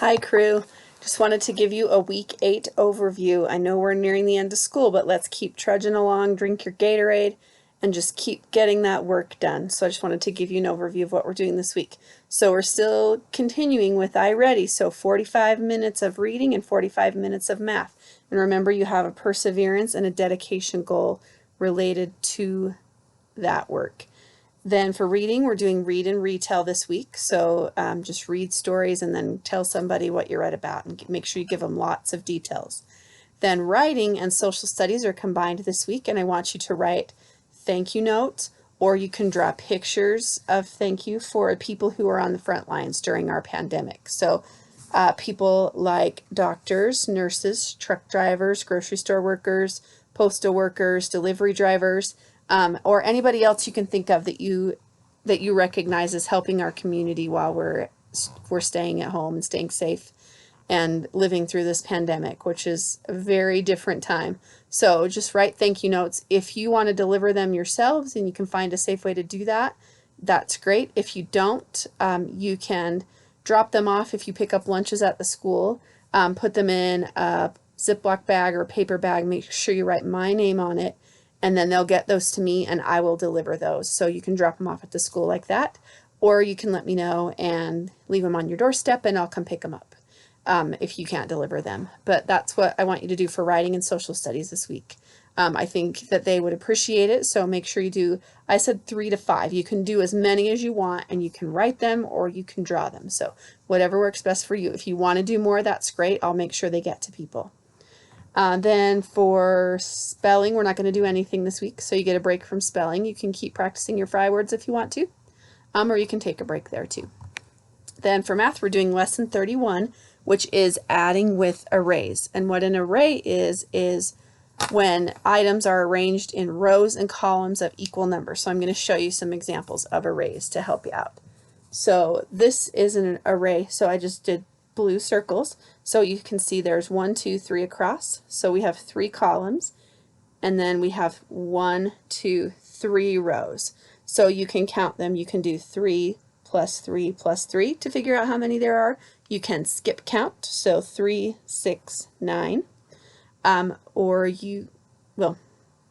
Hi crew, just wanted to give you a week 8 overview. I know we're nearing the end of school, but let's keep trudging along, drink your Gatorade, and just keep getting that work done. So I just wanted to give you an overview of what we're doing this week. So we're still continuing with iReady, so 45 minutes of reading and 45 minutes of math. And remember, you have a perseverance and a dedication goal related to that work. Then for reading, we're doing read and retell this week. So just read stories and then tell somebody what you read about and make sure you give them lots of details. Then writing and social studies are combined this week, and I want you to write thank you notes, or you can draw pictures of thank you for people who are on the front lines during our pandemic. So people like doctors, nurses, truck drivers, grocery store workers, postal workers, delivery drivers, or anybody else you can think of that you recognize as helping our community while we're staying at home and staying safe and living through this pandemic, which is a very different time. So just write thank you notes. If you want to deliver them yourselves and you can find a safe way to do that, that's great. If you don't, you can drop them off if you pick up lunches at the school. Put them in a Ziploc bag or paper bag. Make sure you write my name on it, and then they'll get those to me and I will deliver those. So you can drop them off at the school like that, or you can let me know and leave them on your doorstep and I'll come pick them up if you can't deliver them. But that's what I want you to do for writing and social studies this week. I think that they would appreciate it, so make sure you do, I said 3 to 5. You can do as many as you want, and you can write them or you can draw them. So whatever works best for you. If you want to do more, that's great. I'll make sure they get to people. Then for spelling, we're not going to do anything this week, so you get a break from spelling. You can keep practicing your fry words if you want to, or you can take a break there too. Then for math, we're doing lesson 31, which is adding with arrays. And what an array is when items are arranged in rows and columns of equal numbers. So I'm going to show you some examples of arrays to help you out. So this is an array, so I just did blue circles. So you can see there's 1, 2, 3 across. So we have 3 columns, and then we have 1, 2, 3 rows. So you can count them. You can do 3 plus 3 plus 3 to figure out how many there are. You can skip count, so 3, 6, 9. Well,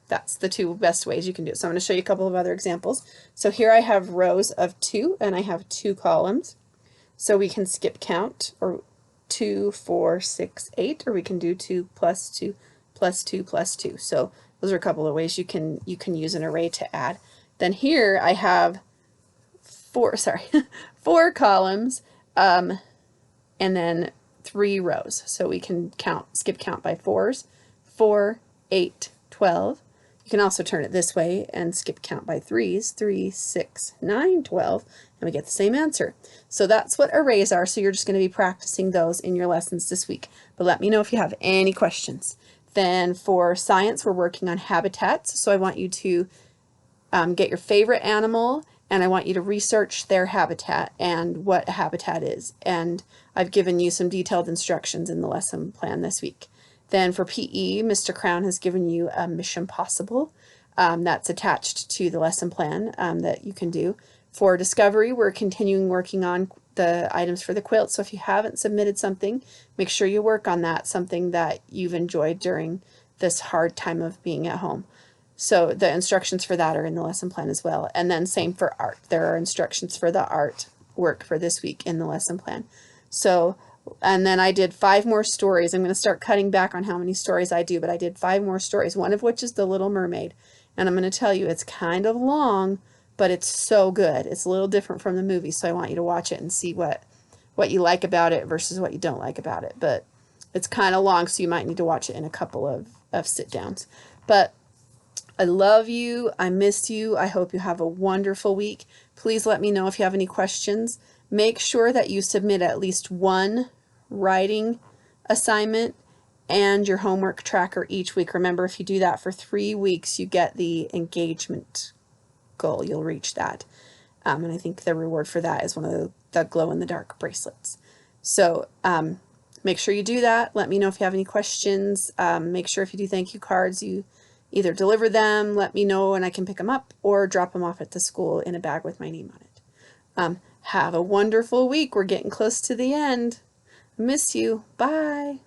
that's the two best ways you can do it. So I'm going to show you a couple of other examples. So here I have rows of 2, and I have 2 columns. So we can skip count, or 2, 4, 6, 8, or we can do 2 plus 2 plus 2 plus 2. So those are a couple of ways you can use an array to add. Then here I have 4 columns, and then 3 rows. So we can skip count by 4s, 4, 8, 12. You can also turn it this way and skip count by 3s, 3, 6, 9, 12, and we get the same answer. So that's what arrays are. So you're just going to be practicing those in your lessons this week. But let me know if you have any questions. Then for science, we're working on habitats. So I want you to get your favorite animal, and I want you to research their habitat and what a habitat is. And I've given you some detailed instructions in the lesson plan this week. Then for PE, Mr. Crown has given you a Mission Possible that's attached to the lesson plan that you can do. For discovery, we're continuing working on the items for the quilt. So if you haven't submitted something, make sure you work on that, something that you've enjoyed during this hard time of being at home. So the instructions for that are in the lesson plan as well. And then same for art. There are instructions for the art work for this week in the lesson plan. So, and then I did 5 more stories. I'm going to start cutting back on how many stories I do, but I did 5 more stories, one of which is The Little Mermaid. And I'm going to tell you, it's kind of long, but it's so good. It's a little different from the movie, so I want you to watch it and see what you like about it versus what you don't like about it. But it's kind of long, so you might need to watch it in a couple of sit-downs. But I love you. I miss you. I hope you have a wonderful week. Please let me know if you have any questions. Make sure that you submit at least 1 writing assignment and your homework tracker each week. Remember, if you do that for 3 weeks, you get the engagement goal. You'll reach that. And I think the reward for that is one of the glow-in-the-dark bracelets. So make sure you do that. Let me know if you have any questions. Make sure if you do thank you cards, you either deliver them, let me know and I can pick them up, or drop them off at the school in a bag with my name on it. Have a wonderful week. We're getting close to the end. Miss you. Bye.